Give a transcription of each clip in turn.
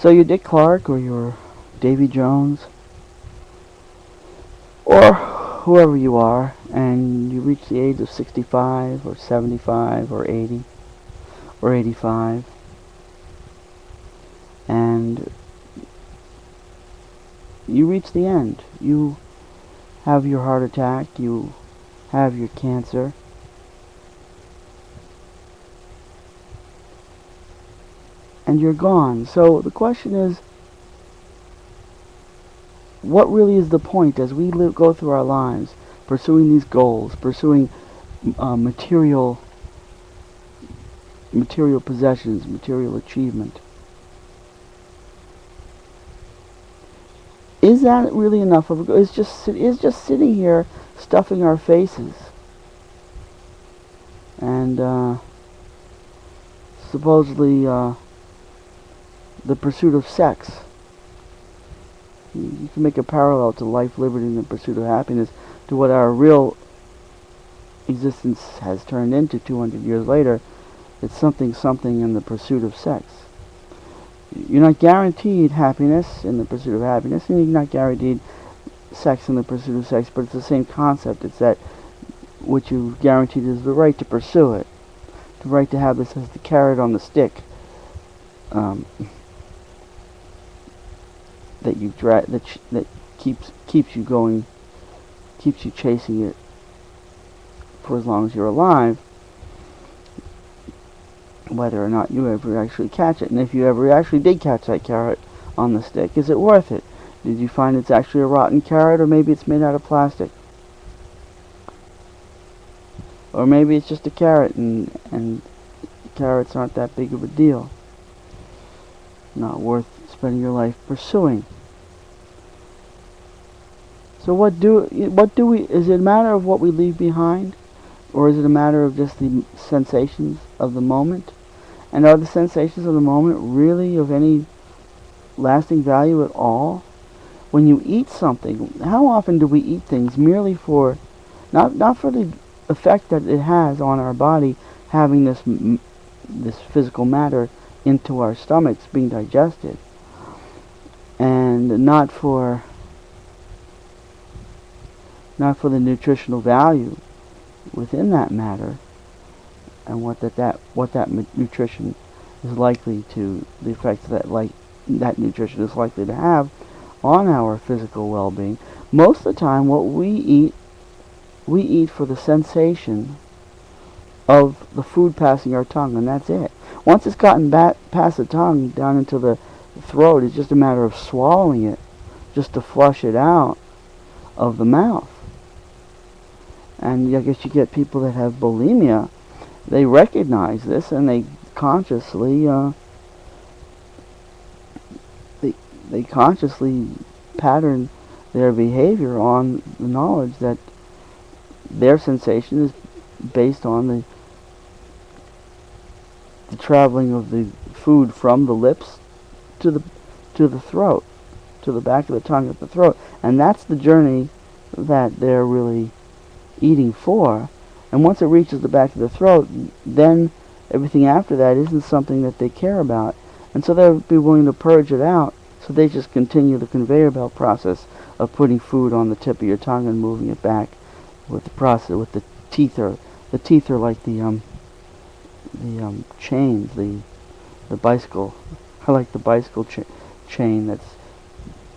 So you're Dick Clark or you're Davy Jones or whoever you are, and you reach the age of 65 or 75 or 80 or 85, and you reach the end. You have your heart attack, you have your cancer, and you're gone. So the question is, what really is the point as we go through our lives, pursuing these goals, pursuing material possessions, material achievement? Is that really enough of a goal? Is just sitting here stuffing our faces and supposedly the pursuit of sex. You can make a parallel to life, liberty, and the pursuit of happiness, to what our real existence has turned into 200 years later. It's something in the pursuit of sex. You're not guaranteed happiness in the pursuit of happiness, and you're not guaranteed sex in the pursuit of sex, but it's the same concept. It's that what you've guaranteed is the right to pursue it, the right to have this as the carrot on the stick. That you that keeps you going, keeps you chasing it for as long as you're alive, whether or not you ever actually catch it. And if you ever actually did catch that carrot on the stick, is it worth it? Did you find it's actually a rotten carrot, or maybe it's made out of plastic? Or maybe it's just a carrot, and carrots aren't that big of a deal. Not worth spending your life pursuing. So what do we, is it a matter of what we leave behind, or is it a matter of just the sensations of the moment? And are the sensations of the moment really of any lasting value at all? When you eat something, how often do we eat things merely for, not for the effect that it has on our body, having this physical matter into our stomachs being digested, and not for the nutritional value within that matter, and what that nutrition is likely to, the effects that nutrition is likely to have on our physical well-being. Most of the time, what we eat for the sensation of the food passing our tongue, and that's it. Once it's gotten past the tongue down into the throat, it's just a matter of swallowing it, just to flush it out of the mouth. And I guess you get people that have bulimia, they recognize this, and they consciously they consciously pattern their behavior on the knowledge that their sensation is based on the traveling of the food from the lips to the throat, to the back of the tongue at the throat, and that's the journey that they're really eating for. And once it reaches the back of the throat, then everything after that isn't something that they care about, and so they'll be willing to purge it out. So they just continue the conveyor belt process of putting food on the tip of your tongue and moving it back with the process, with the teeth are like the chains, the bicycle. I like the bicycle chain that's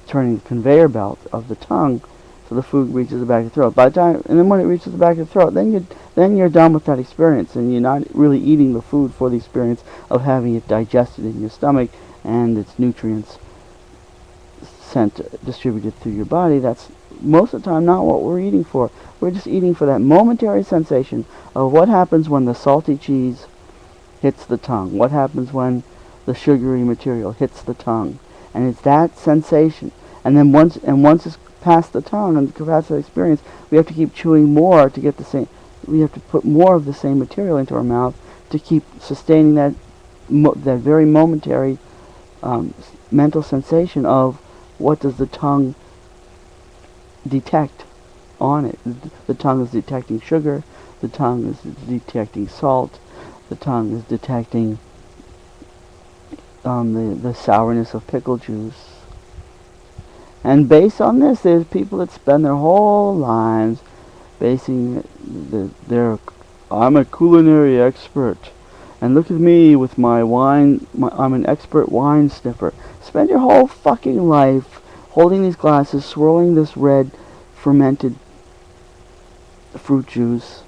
turning the conveyor belt of the tongue, so the food reaches the back of the throat. By the time, and then when it reaches the back of the throat, then you're done with that experience, and you're not really eating the food for the experience of having it digested in your stomach and its nutrients distributed through your body. That's most of the time not what we're eating for. We're just eating for that momentary sensation of what happens when the salty cheese hits the tongue, what happens when the sugary material hits the tongue, and it's that sensation. And then once it's past the tongue and past that experience, we have to keep chewing more to get the same. We have to put more of the same material into our mouth to keep sustaining that very momentary mental sensation of what does the tongue detect on it. The tongue is detecting sugar, the tongue is detecting salt, the tongue is detecting the sourness of pickle juice. And based on this, there's people that spend their whole lives basing their I'm a culinary expert, and look at me with my wine. I'm an expert wine sniffer. Spend your whole fucking life holding these glasses, swirling this red fermented fruit juice,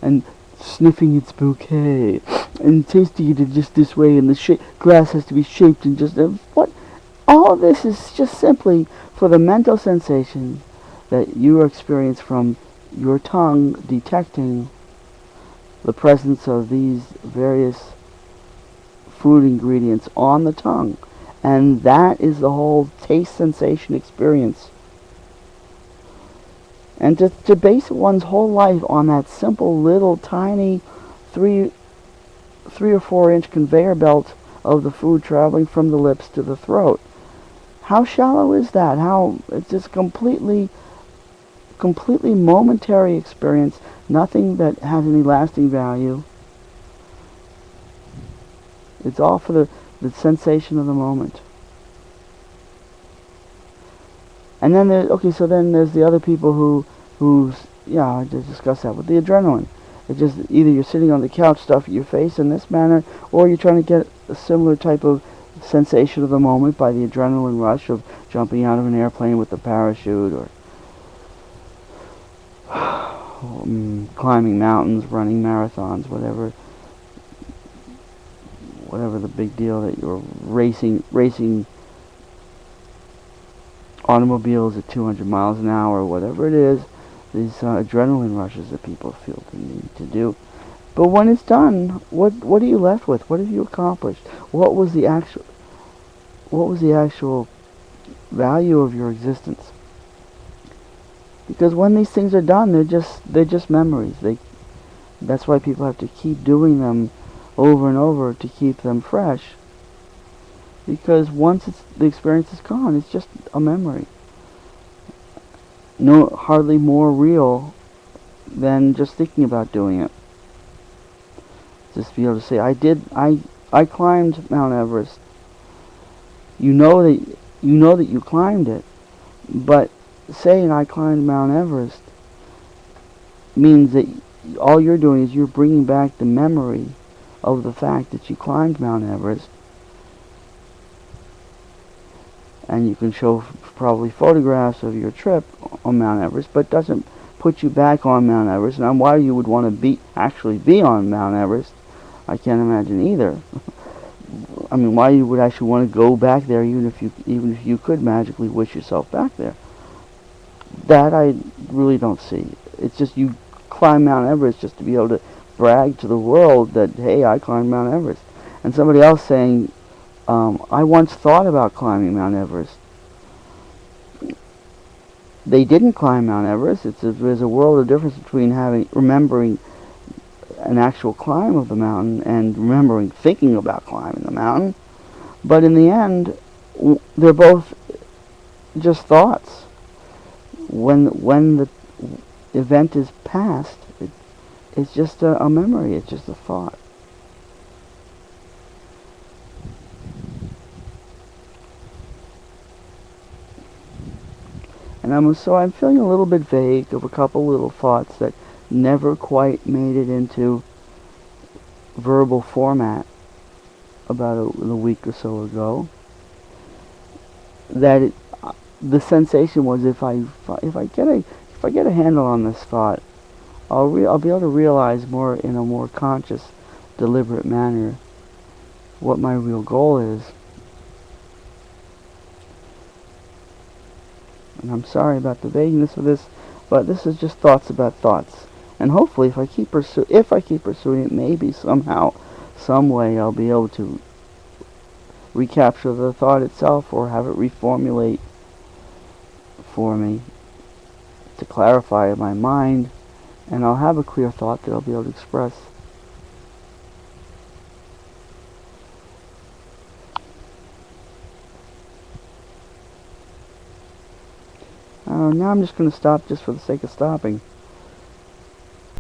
and sniffing its bouquet, and tasting it in just this way, and the glass has to be shaped in just what? All of this is just simply for the mental sensation that you experience from your tongue detecting the presence of these various food ingredients on the tongue. And that is the whole taste sensation experience. And to base one's whole life on that simple little tiny 3 or 4 inch conveyor belt of the food traveling from the lips to the throat. How shallow is that? How it's just completely momentary experience, nothing that has any lasting value. It's all for the sensation of the moment. And then so then there's the other people who's I just discussed that with the adrenaline. It's just either you're sitting on the couch stuffing your face in this manner, or you're trying to get a similar type of sensation of the moment by the adrenaline rush of jumping out of an airplane with a parachute, or climbing mountains, running marathons, whatever the big deal that you're racing automobiles at 200 miles an hour, whatever it is, these adrenaline rushes that people feel the need to do. But when it's done, what are you left with? What have you accomplished? What was the actual value of your existence? Because when these things are done, they're just memories. That's why people have to keep doing them over and over to keep them fresh. Because once the experience is gone, it's just a memory. No, hardly more real than just thinking about doing it. Just be able to say, I climbed Mount Everest. You know that you climbed it, but saying I climbed Mount Everest means that all you're doing is you're bringing back the memory of the fact that you climbed Mount Everest. And you can show probably photographs of your trip on Mount Everest, but doesn't put you back on Mount Everest. Now, why you would want to actually be on Mount Everest, I can't imagine either. I mean, why you would actually want to go back there, even if you could magically wish yourself back there. That I really don't see. It's just you climb Mount Everest just to be able to brag to the world that, hey, I climbed Mount Everest. And somebody else saying, I once thought about climbing Mount Everest. They didn't climb Mount Everest. There's a world of difference between remembering an actual climb of the mountain and thinking about climbing the mountain. But in the end, they're both just thoughts. When the event is past, it's just a memory. It's just a thought. And I'm feeling a little bit vague of a couple little thoughts that never quite made it into verbal format about a week or so ago. That the sensation was if I get a handle on this thought, I'll be able to realize more in a more conscious, deliberate manner what my real goal is. And I'm sorry about the vagueness of this, but this is just thoughts about thoughts. And hopefully, if I keep pursuing it, maybe somehow, some way, I'll be able to recapture the thought itself, or have it reformulate for me to clarify my mind, and I'll have a clear thought that I'll be able to express. Now I'm just going to stop just for the sake of stopping.